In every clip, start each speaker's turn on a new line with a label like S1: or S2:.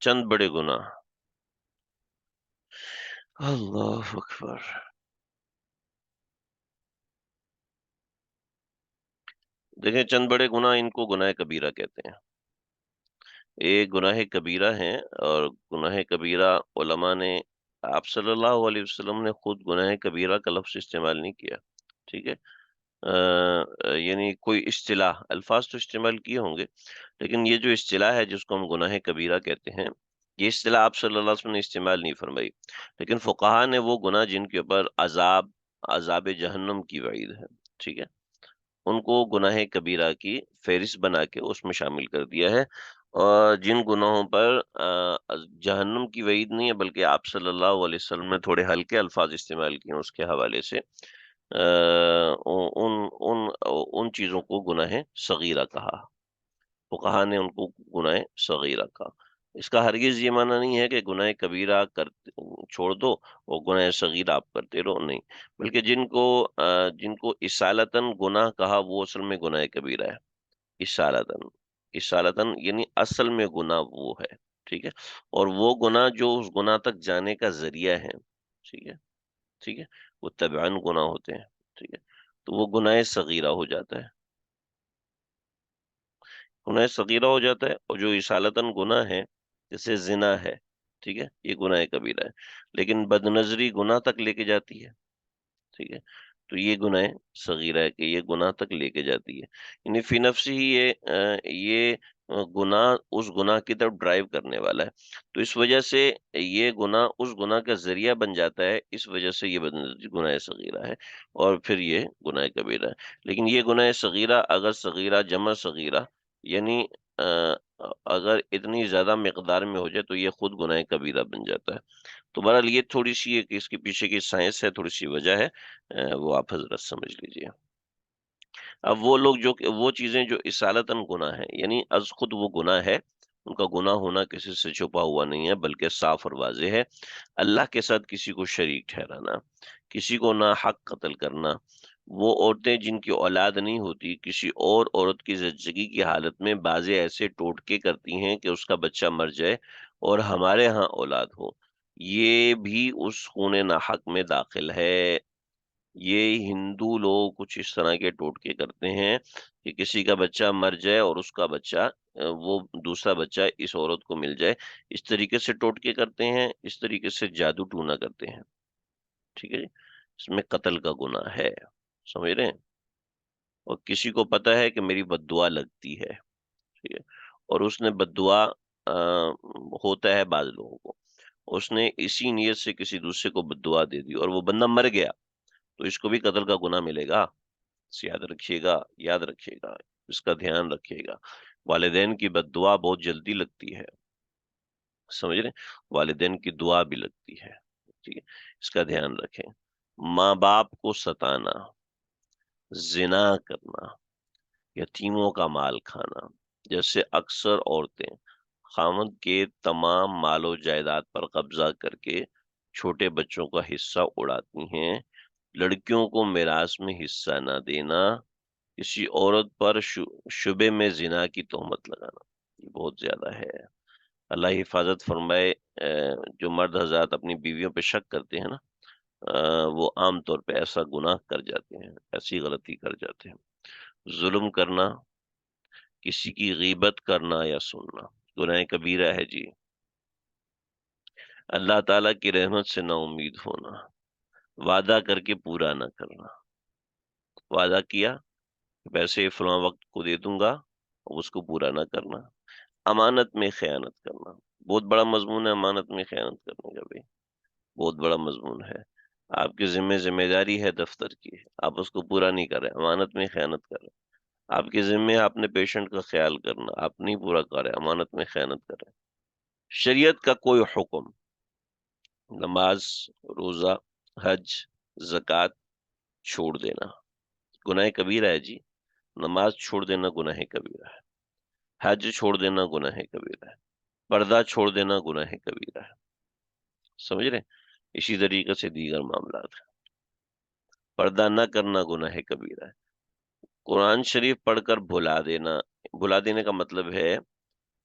S1: چند بڑے گناہ. اللہ اکبر. دیکھیں، چند بڑے گناہ، ان کو گناہ کبیرہ کہتے ہیں. ایک گناہ کبیرہ ہیں، اور گناہ کبیرہ علماء نے، آپ صلی اللہ علیہ وسلم نے خود گناہ کبیرہ کا لفظ استعمال نہیں کیا. ٹھیک ہے. یعنی کوئی اصطلاح، الفاظ تو استعمال کیے ہوں گے، لیکن یہ جو اصطلاح ہے جس کو ہم گناہ کبیرہ کہتے ہیں، یہ اصطلاح آپ صلی اللہ علیہ وسلم نے استعمال نہیں فرمائی. لیکن فقہا نے وہ گناہ جن کے اوپر عذاب جہنم کی وعید ہے، ٹھیک ہے، ان کو گناہ کبیرہ کی فہرست بنا کے اس میں شامل کر دیا ہے. اور جن گناہوں پر جہنم کی وعید نہیں ہے، بلکہ آپ صلی اللہ علیہ وسلم نے تھوڑے ہلکے الفاظ استعمال کیے ہیں اس کے حوالے سے، ان ان ان چیزوں کو گناہ صغیرہ کہا. فقہا نے ان کو گناہ صغیرہ کہا. اس کا ہرگز یہ معنی نہیں ہے کہ گناہ کبیرہ چھوڑ دو اور گناہ صغیرہ آپ کرتے رہو، نہیں. بلکہ جن کو اصالتاً گناہ کہا، وہ اصل میں گناہ کبیرہ ہے. اصالتاً، اصالتاً یعنی اصل میں گناہ وہ ہے. ٹھیک ہے. اور وہ گناہ جو اس گناہ تک جانے کا ذریعہ ہے، ٹھیک ہے، ٹھیک ہے، وہ تبعاً گناہ ہوتے ہیں. ٹھیک ہے. تو وہ گناہ صغیرہ ہو جاتا ہے، گناہ صغیرہ ہو جاتا ہے. اور جو اصالتاً گناہ ہے، جیسے زنا ہے، ٹھیک ہے، یہ گناہ کبیرہ ہے. لیکن بد نظری گناہ تک لے کے جاتی ہے، ٹھیک ہے، تو یہ گناہ صغیرہ ہے کہ یہ گناہ تک لے کے جاتی ہے. یعنی فی نفسی ہی یہ گناہ اس گناہ کی طرف ڈرائیو کرنے والا ہے. تو اس وجہ سے یہ گناہ اس گناہ کا ذریعہ بن جاتا ہے، اس وجہ سے یہ گناہ صغیرہ ہے، اور پھر یہ گناہ کبیرہ ہے. لیکن یہ گناہ صغیرہ اگر صغیرہ جمع صغیرہ، یعنی اگر اتنی زیادہ مقدار میں ہو جائے تو یہ خود گناہ کبیرہ بن جاتا ہے. تو بہرحال یہ تھوڑی سی اس کے پیچھے کی سائنس ہے، تھوڑی سی وجہ ہے، وہ آپ حضرت سمجھ لیجئے. اب وہ لوگ وہ چیزیں جو اصالتاً گناہ ہے، یعنی از خود وہ گناہ ہے، ان کا گناہ ہونا کسی سے چھپا ہوا نہیں ہے بلکہ صاف اور واضح ہے. اللہ کے ساتھ کسی کو شریک ٹھہرانا، کسی کو ناحق قتل کرنا، وہ عورتیں جن کی اولاد نہیں ہوتی کسی اور عورت کی زچگی کی حالت میں بعضے ایسے ٹوٹکے کرتی ہیں کہ اس کا بچہ مر جائے اور ہمارے ہاں اولاد ہو، یہ بھی اس خون ناحق میں داخل ہے. یہ ہندو لوگ کچھ اس طرح کے ٹوٹکے کرتے ہیں کہ کسی کا بچہ مر جائے اور اس کا بچہ وہ دوسرا بچہ اس عورت کو مل جائے. اس طریقے سے ٹوٹکے کرتے ہیں، اس طریقے سے جادو ٹونا کرتے ہیں. ٹھیک ہے جی. اس میں قتل کا گناہ ہے، سمجھ رہے ہیں. اور کسی کو پتا ہے کہ میری بد دعا لگتی ہے، ٹھیک ہے، اور اس نے بد دعا، ہوتا ہے بعض لوگوں کو، اس نے اسی نیت سے کسی دوسرے کو بد دعا دے دی اور وہ بندہ مر گیا، تو اس کو بھی قتل کا گناہ ملے گا. اس یاد رکھیے گا، یاد رکھیے گا، اس کا دھیان رکھیے گا. والدین کی بد دعا بہت جلدی لگتی ہے، سمجھ رہے ہیں؟ والدین کی دعا بھی لگتی ہے. ٹھیک ہے، اس کا دھیان رکھیں. ماں باپ کو ستانا، زنا کرنا، یتیموں کا مال کھانا، جیسے اکثر عورتیں خاوند کے تمام مال و جائیداد پر قبضہ کر کے چھوٹے بچوں کا حصہ اڑاتی ہیں. لڑکیوں کو میراث میں حصہ نہ دینا، کسی عورت پر شبے میں زنا کی تہمت لگانا، یہ بہت زیادہ ہے. اللہ حفاظت فرمائے. جو مرد حضرات اپنی بیویوں پہ شک کرتے ہیں نا، وہ عام طور پہ ایسا گناہ کر جاتے ہیں، ایسی غلطی کر جاتے ہیں. ظلم کرنا، کسی کی غیبت کرنا یا سننا، گناہ کبیرہ ہے جی. اللہ تعالیٰ کی رحمت سے نا امید ہونا، وعدہ کر کے پورا نہ کرنا. وعدہ کیا کہ پیسے فلاں وقت کو دے دوں گا، اور اس کو پورا نہ کرنا. امانت میں خیانت کرنا، بہت بڑا مضمون ہے امانت میں خیانت کرنے کا بھی، بہت بڑا مضمون ہے. آپ کی ذمہ داری ہے دفتر کی، آپ اس کو پورا نہیں کر رہے، امانت میں خیانت کر رہے. آپ کے ذمہ ہے اپنے پیشنٹ کا خیال کرنا، آپ نہیں پورا کر رہے، امانت میں خیانت کر رہے. شریعت کا کوئی حکم، نماز، روزہ، حج، زکوٰۃ چھوڑ دینا گناہ کبیرہ ہے جی. نماز چھوڑ دینا گناہ کبیرہ ہے، حج چھوڑ دینا گناہ کبیرہ ہے، پردہ چھوڑ دینا گناہ کبیرہ ہے. سمجھ رہے ہیں؟ اسی طریقے سے دیگر معاملات ہیں. پردہ نہ کرنا گناہ کبیرہ ہے. قرآن شریف پڑھ کر بھلا دینا، بھلا دینے کا مطلب ہے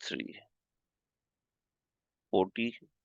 S1: 3, 40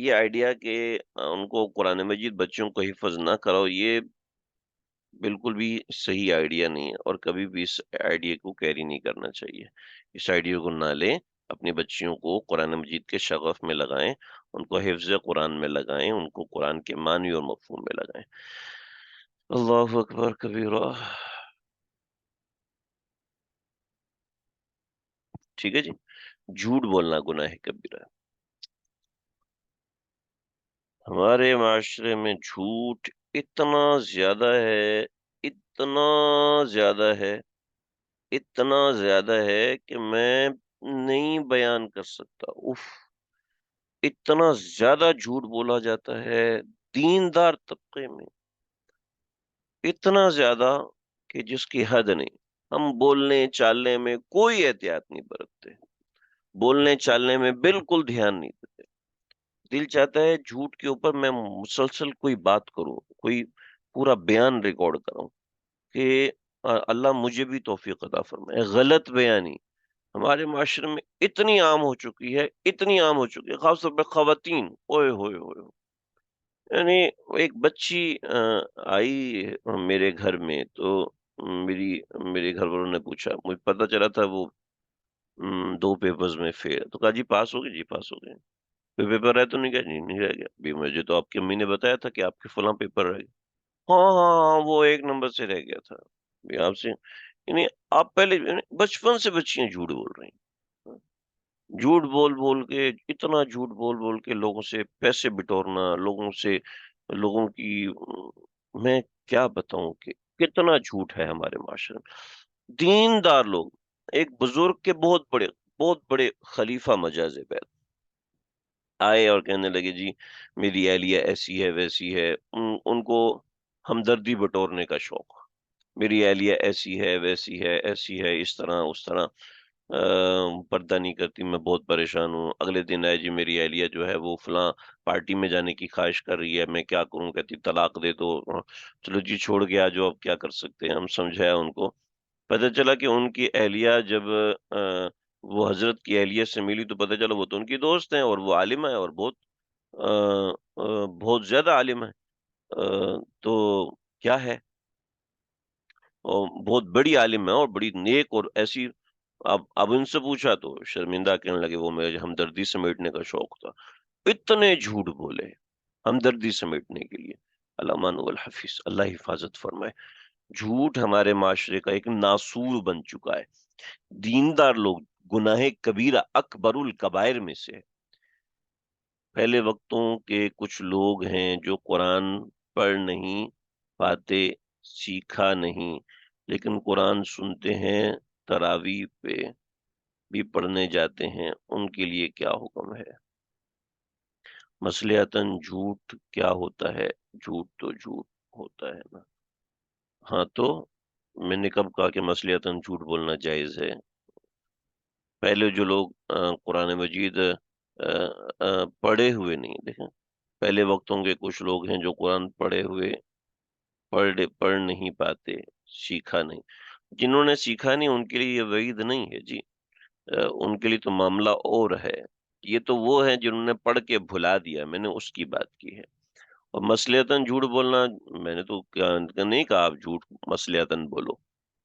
S1: یہ آئیڈیا کہ ان کو قرآن مجید بچوں کو حفظ نہ کرو، یہ بالکل بھی صحیح آئیڈیا نہیں ہے، اور کبھی بھی اس آئیڈیا کو کیری نہیں کرنا چاہیے۔ اس آئیڈیا کو نہ لیں، اپنی بچیوں کو قرآن مجید کے شغف میں لگائیں، ان کو حفظ قرآن میں لگائیں، ان کو قرآن کے معنی اور مفہوم میں لگائیں۔ اللہ اکبر کبیرہ۔ ٹھیک ہے جی۔ جھوٹ بولنا گناہ کبیرہ ہے۔ ہمارے معاشرے میں جھوٹ اتنا زیادہ ہے، اتنا زیادہ ہے، اتنا زیادہ ہے کہ میں نہیں بیان کر سکتا۔ اف، اتنا زیادہ جھوٹ بولا جاتا ہے دیندار طبقے میں، اتنا زیادہ کہ جس کی حد نہیں۔ ہم بولنے چالنے میں کوئی احتیاط نہیں برتتے، بولنے چالنے میں بالکل دھیان نہیں دیتے۔ دل چاہتا ہے جھوٹ کے اوپر میں مسلسل کوئی بات کروں، کوئی پورا بیان ریکارڈ کروں کہ اللہ مجھے بھی توفیق عطا فرمائے۔ غلط بیانی ہمارے معاشرے میں اتنی عام ہو چکی ہے، اتنی عام ہو چکی ہے، خاص طور پہ خواتین۔ اوئے ہوئے ہوئے، یعنی ایک بچی آئی میرے گھر میں، تو میری میرے گھر والوں نے پوچھا، مجھے پتا چلا تھا وہ 2 پیپرز میں فیل ہے، تو کہا جی پاس ہو گئے، جی پاس ہو گئے۔ کوئی پیپر رہ تو نہیں گیا؟ جی نہیں رہ گیا۔ بھی مجھے تو آپ کی امی نے بتایا تھا کہ آپ کے فلاں پیپر رہ گئے۔ ہاں ہاں ہاں، وہ 1 نمبر سے رہ گیا تھا۔ بھی آپ سے، یعنی آپ پہلے یعنی بچپن سے بچیاں جھوٹ بول رہی ہیں، جھوٹ بول بول کے، اتنا جھوٹ بول بول کے لوگوں سے پیسے بٹورنا، لوگوں سے، لوگوں کی، میں کیا بتاؤں کہ کتنا جھوٹ ہے ہمارے معاشرے میں۔ دیندار لوگ، ایک بزرگ کے بہت بڑے خلیفہ مجاز بیت آئے اور کہنے لگے جی میری اہلیہ ایسی ہے ویسی ہے، ان کو ہمدردی بٹورنے کا شوق، میری اہلیہ ایسی ہے ویسی ہے، ایسی ہے، اس طرح اس طرح، پردہ نہیں کرتی، میں بہت پریشان ہوں۔ اگلے دن آئے جی میری اہلیہ جو ہے وہ فلاں پارٹی میں جانے کی خواہش کر رہی ہے، میں کیا کروں؟ کہتی طلاق دے دو۔ چلو جی چھوڑ گیا، جو اب کیا کر سکتے ہیں، ہم سمجھایا ان کو۔ پتہ چلا کہ ان کی اہلیہ جب وہ حضرت کی اہلیہ سے ملی تو پتہ چلا وہ تو ان کی دوست ہیں، اور وہ عالمہ ہے، اور بہت زیادہ عالم ہے۔ تو کیا ہے، اور بہت بڑی عالم ہے اور بڑی نیک اور ایسی۔ اب ان سے پوچھا تو شرمندہ کہنے لگے وہ میرے ہمدردی سمیٹنے کا شوق تھا۔ اتنے جھوٹ بولے ہمدردی سمیٹنے کے لیے۔ علامہ نور الحفیظ، اللہ حفاظت فرمائے۔ جھوٹ ہمارے معاشرے کا ایک ناسور بن چکا ہے۔ دیندار لوگ گناہ کبیرہ اکبر الکبائر میں سے ہے۔ پہلے وقتوں کے کچھ لوگ ہیں جو قرآن پڑھ نہیں پاتے، سیکھا نہیں، لیکن قرآن سنتے ہیں، تراویح پہ بھی پڑھنے جاتے ہیں، ان کے لیے کیا حکم ہے؟ مصلحتاً جھوٹ کیا ہوتا ہے؟ جھوٹ تو جھوٹ ہوتا ہے نا۔ ہاں تو میں نے کب کہا کہ مصلحتاً جھوٹ بولنا جائز ہے؟ پہلے جو لوگ قرآن مجید پڑھے ہوئے نہیں، دیکھیں پہلے وقتوں کے کچھ لوگ ہیں جو قرآن پڑھے ہوئے پڑھ نہیں پاتے، سیکھا نہیں۔ جنہوں نے سیکھا نہیں ان کے لیے یہ وعید نہیں ہے جی، ان کے لیے تو معاملہ اور ہے۔ یہ تو وہ ہیں جنہوں نے پڑھ کے بھلا دیا، میں نے اس کی بات کی ہے۔ اور مصلحتاً جھوٹ بولنا، میں نے تو نہیں کہا آپ جھوٹ مصلحتاً بولو،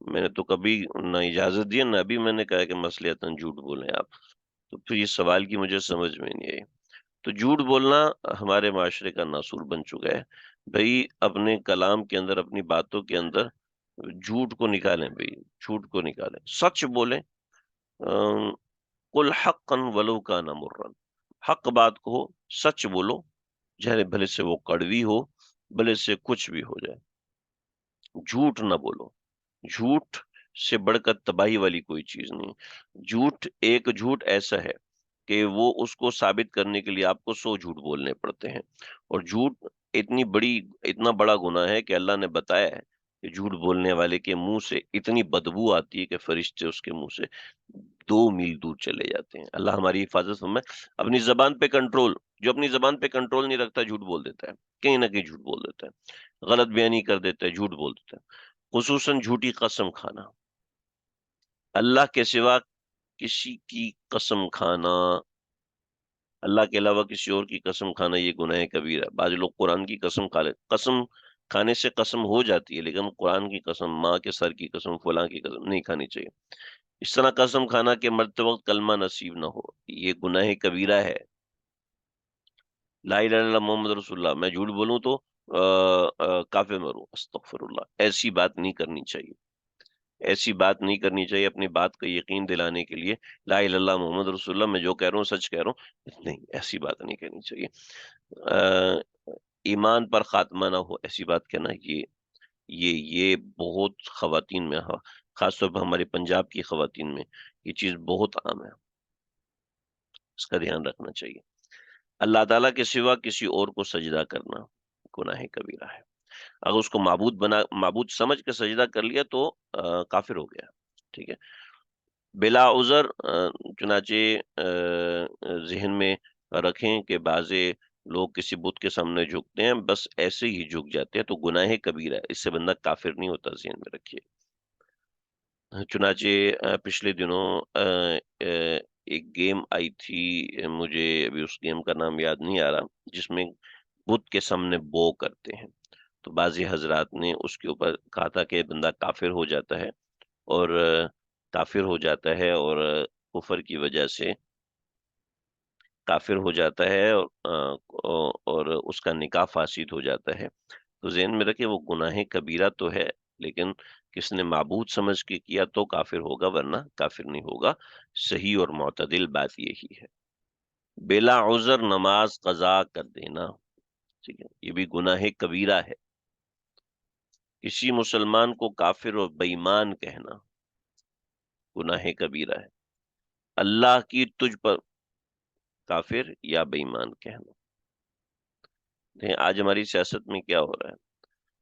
S1: میں نے تو کبھی نہ اجازت دی نہ ابھی میں نے کہا کہ مصلحتاً جھوٹ بولیں آپ۔ تو پھر یہ سوال کی مجھے سمجھ میں نہیں آئی۔ تو جھوٹ بولنا ہمارے معاشرے کا ناصور بن چکا ہے۔ بھئی اپنے کلام کے اندر، اپنی باتوں کے اندر جھوٹ کو نکالیں، بھئی جھوٹ کو نکالیں، سچ بولیں۔ قل حقا ولو کان مرا، حق بات کہو، سچ بولو، چاہے بھلے سے وہ کڑوی ہو، بھلے سے کچھ بھی ہو جائے، جھوٹ نہ بولو۔ جھوٹ سے بڑھ کر تباہی والی کوئی چیز نہیں۔ ایک جھوٹ ایسا ہے کہ وہ اس کو ثابت کرنے کے لیے آپ کو 100 جھوٹ بولنے پڑتے ہیں، اور جھوٹ اتنا بڑا گناہ ہے کہ اللہ نے بتایا ہے کہ جھوٹ بولنے والے کے منہ سے اتنی بدبو آتی ہے کہ فرشتے اس کے منہ سے 2 میل دور چلے جاتے ہیں۔ اللہ ہماری حفاظت فرمائے۔ اپنی زبان پہ کنٹرول، جو اپنی زبان پہ کنٹرول نہیں رکھتا جھوٹ بول دیتا ہے، کہیں نہ کہیں جھوٹ بول دیتا ہے، غلط بیانی کر دیتا ہے، جھوٹ بول دیتا ہے، خصوصاً جھوٹی قسم کھانا، اللہ کے سوا کسی کی قسم کھانا، اللہ کے علاوہ کسی اور کی قسم کھانا یہ گناہ کبیرہ ہے۔ بعض لوگ قرآن کی قسم کھا لے، قسم کھانے سے قسم ہو جاتی ہے، لیکن قرآن کی قسم، ماں کے سر کی قسم، فلاں کی قسم نہیں کھانی چاہیے۔ اس طرح قسم کھانا کہ مرتے وقت کلمہ نصیب نہ ہو، یہ گناہ کبیرہ ہے۔ لا الہ الا اللہ محمد رسول اللہ، میں جھوٹ بولوں تو کافر مروں، استغفر اللہ، ایسی بات نہیں کرنی چاہیے۔ ایسی بات نہیں کرنی چاہیے اپنی بات کا یقین دلانے کے لیے، لا الہ الا اللہ محمد رسول اللہ، میں جو کہہ رہا ہوں سچ کہہ رہا ہوں، نہیں، ایسی بات نہیں کہنی چاہیے۔ آ، ایمان پر خاتمہ نہ ہو، ایسی بات کہنا، یہ بہت خواتین میں، ہاں، خاص طور پر ہمارے پنجاب کی خواتین میں یہ چیز بہت عام ہے، اس کا دھیان رکھنا چاہیے۔ اللہ تعالیٰ کے سوا کسی اور کو سجدہ کرنا گناہ کبیرہ ہے۔ اگر اس کو معبود سمجھ کے سجدہ کر لیا تو کافر ہو گیا، ٹھیک ہے۔ بلا عذر، چنانچہ ذہن میں رکھیں کہ بعض لوگ کسی بت کے سامنے جھکتے ہیں، بس ایسے ہی جھک جاتے ہیں تو گناہ کبیرہ ہے، اس سے بندہ کافر نہیں ہوتا، ذہن میں رکھیے۔ چنانچہ پچھلے دنوں ایک گیم آئی تھی، مجھے ابھی اس گیم کا نام یاد نہیں آ رہا، جس میں بت کے سامنے بو کرتے ہیں، تو بعضی حضرات نے اس کے اوپر کہا تھا کہ بندہ کافر ہو جاتا ہے، اور کافر ہو جاتا ہے، اور کفر کی وجہ سے کافر ہو جاتا ہے، اور اس کا نکاح فاسد ہو جاتا ہے۔ تو ذہن میں رکھے وہ گناہ کبیرہ تو ہے، لیکن کس نے معبود سمجھ کے کیا تو کافر ہوگا، ورنہ کافر نہیں ہوگا۔ صحیح اور معتدل بات یہی ہے۔ بلا عذر نماز قضا کر دینا، ٹھیک ہے، یہ بھی گناہ کبیرہ ہے۔ کسی مسلمان کو کافر اور بے ایمان کہنا گناہ کبیرہ ہے۔ اللہ کی تجھ پر کافر یا بے ایمان کہنا۔ دیکھیں آج ہماری سیاست میں کیا ہو رہا ہے،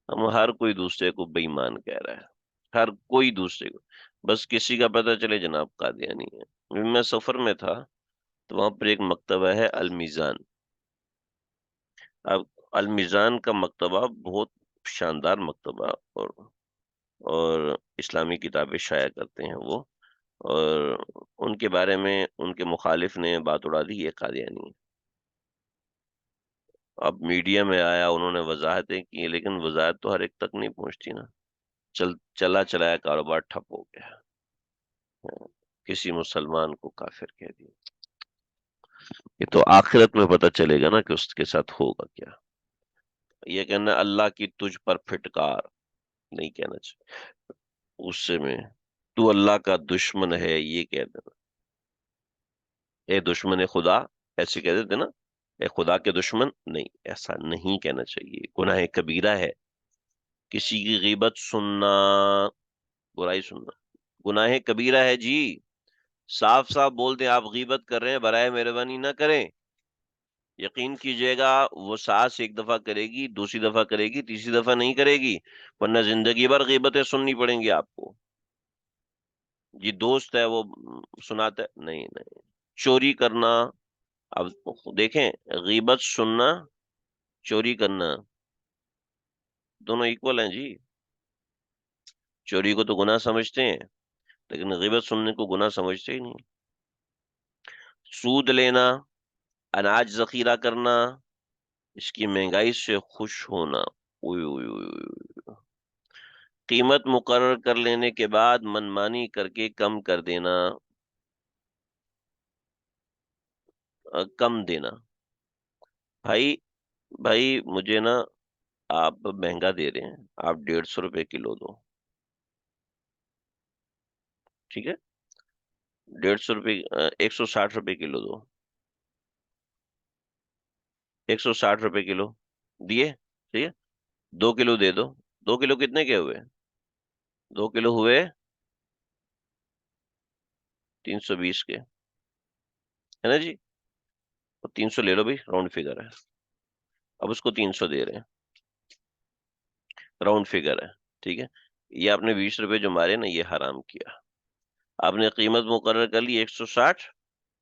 S1: ہم ہر کوئی دوسرے کو بے ایمان کہہ رہا ہے، ہر کوئی دوسرے کو، بس کسی کا پتہ چلے جناب قادیانی ہے۔ میں سفر میں تھا تو وہاں پر ایک مکتبہ ہے المیزان۔ اب المیزان کا مکتبہ بہت شاندار مکتبہ، اور اسلامی کتابیں شائع کرتے ہیں وہ، اور ان کے بارے میں ان کے مخالف نے بات اڑا دی، یہ قادیانی ہے۔ اب میڈیا میں آیا، انہوں نے وضاحتیں کی، لیکن وضاحت تو ہر ایک تک نہیں پہنچتی نا، چلا چلایا کاروبار ٹھپ ہو گیا، کسی مسلمان کو کافر کہہ دیا۔ یہ تو آخرت میں پتہ چلے گا نا کہ اس کے ساتھ ہوگا کیا۔ یہ کہنا اللہ کی تجھ پر پھٹکار نہیں کہنا چاہیے، غصے میں تو اللہ کا دشمن ہے یہ کہہ دینا، اے دشمن خدا، ایسے کہہ دیتے نا، اے خدا کے دشمن، نہیں، ایسا نہیں کہنا چاہیے، گناہ کبیرہ ہے۔ کسی کی غیبت سننا، برائی سننا گناہ کبیرہ ہے جی۔ صاف صاف بول دیں آپ غیبت کر رہے ہیں، برائے مہربانی نہ کریں، یقین کیجئے گا وہ ساس ایک دفعہ کرے گی، دوسری دفعہ کرے گی، تیسری دفعہ نہیں کرے گی، ورنہ زندگی بھر غیبتیں سننی پڑیں گی آپ کو۔ جی دوست ہے وہ سناتا ہے، نہیں نہیں۔ چوری کرنا، اب دیکھیں، غیبت سننا، چوری کرنا، دونوں ایکول ہیں جی۔ چوری کو تو گناہ سمجھتے ہیں، لیکن غیبت سننے کو گناہ سمجھتے ہی نہیں۔ سود لینا، اناج ذخیرہ کرنا، اس کی مہنگائی سے خوش ہونا، اوئے اوئے اوئے اوئے۔ قیمت مقرر کر لینے کے بعد منمانی کر کے کم کر دینا، کم دینا، بھائی بھائی مجھے نا آپ مہنگا دے رہے ہیں، آپ 150 روپے کلو دو، ٹھیک ہے، 150 روپے، 160 روپے کلو دو، 160 روپے کلو دیے، ٹھیک ہے، 2 کلو دے دو، 2 کلو کتنے کے ہوئے؟ 2 کلو ہوئے 320 کے، ہے نا جی، 300 لے لو بھائی، راؤنڈ فگر ہے، اب اس کو 300 دے رہے ہیں، راؤنڈ فگر ہے، ٹھیک ہے۔ یہ آپ نے 20 روپے جو مارے نا، یہ حرام کیا۔ آپ نے قیمت مقرر کر لی 160،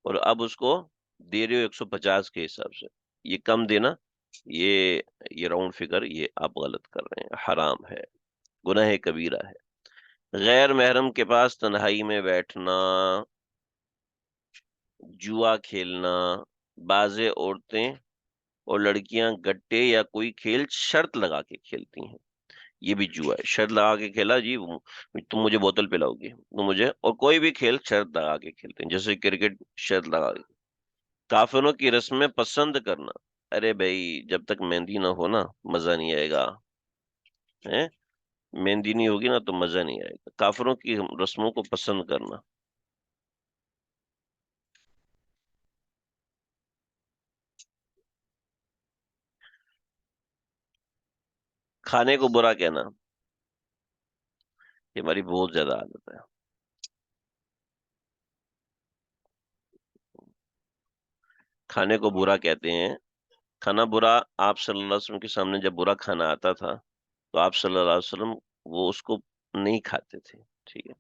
S1: اور اب اس کو دے رہے ہو 150 کے حساب سے، یہ کم دینا، یہ یہ راؤنڈ فگر، یہ آپ غلط کر رہے ہیں، حرام ہے، گناہ کبیرہ ہے۔ غیر محرم کے پاس تنہائی میں بیٹھنا، جوا کھیلنا، بعض عورتیں اور لڑکیاں گٹے یا کوئی کھیل شرط لگا کے کھیلتی ہیں، یہ بھی جوا ہے، شرط لگا کے کھیلا جی، تم مجھے بوتل پلاؤ گی تو مجھے، اور کوئی بھی کھیل شرط لگا کے کھیلتے ہیں جیسے کرکٹ شرط لگا کے۔ کافروں کی رسمیں پسند کرنا، ارے بھائی جب تک مہندی نہ ہو نا مزہ نہیں آئے گا، ہیں؟ مہندی نہیں ہوگی نا تو مزہ نہیں آئے گا، کافروں کی رسموں کو پسند کرنا۔ کھانے کو برا کہنا، یہ ہماری بہت زیادہ عادت ہے۔ کھانے کو برا کہتے ہیں، کھانا برا، آپ صلی اللہ علیہ وسلم کے سامنے جب برا کھانا آتا تھا تو آپ صلی اللہ علیہ وسلم وہ اس کو نہیں کھاتے تھے، ٹھیک ہے،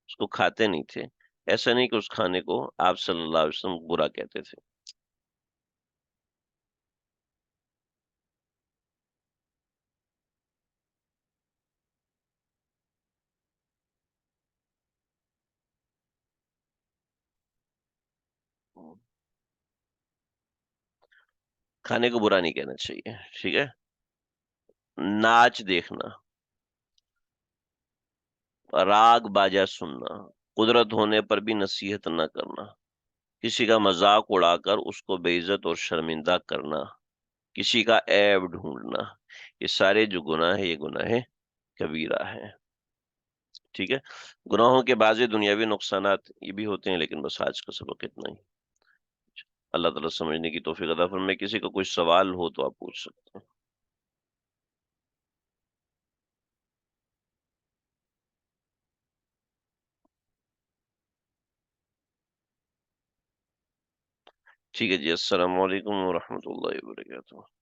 S1: اس کو کھاتے نہیں تھے، ایسا نہیں کہ اس کھانے کو آپ صلی اللہ علیہ وسلم برا کہتے تھے۔ کھانے کو برا نہیں کہنا چاہیے، ٹھیک ہے۔ ناچ دیکھنا، راگ باجا سننا، قدرت ہونے پر بھی نصیحت نہ کرنا، کسی کا مذاق اڑا کر اس کو بے عزت اور شرمندہ کرنا، کسی کا عیب ڈھونڈنا، یہ سارے جو گناہ ہے یہ گناہ کبیرہ ہے، ٹھیک ہے۔ گناہوں کے بعض دنیاوی نقصانات یہ بھی ہوتے ہیں، لیکن بس آج کا سبق اتنا ہی۔ اللہ تعالیٰ سمجھنے کی توفیق عطا فرمائے، کسی کا کوئی سوال ہو تو آپ پوچھ سکتے ہیں۔ ٹھیک ہے جی، السلام علیکم ورحمۃ اللہ وبرکاتہ۔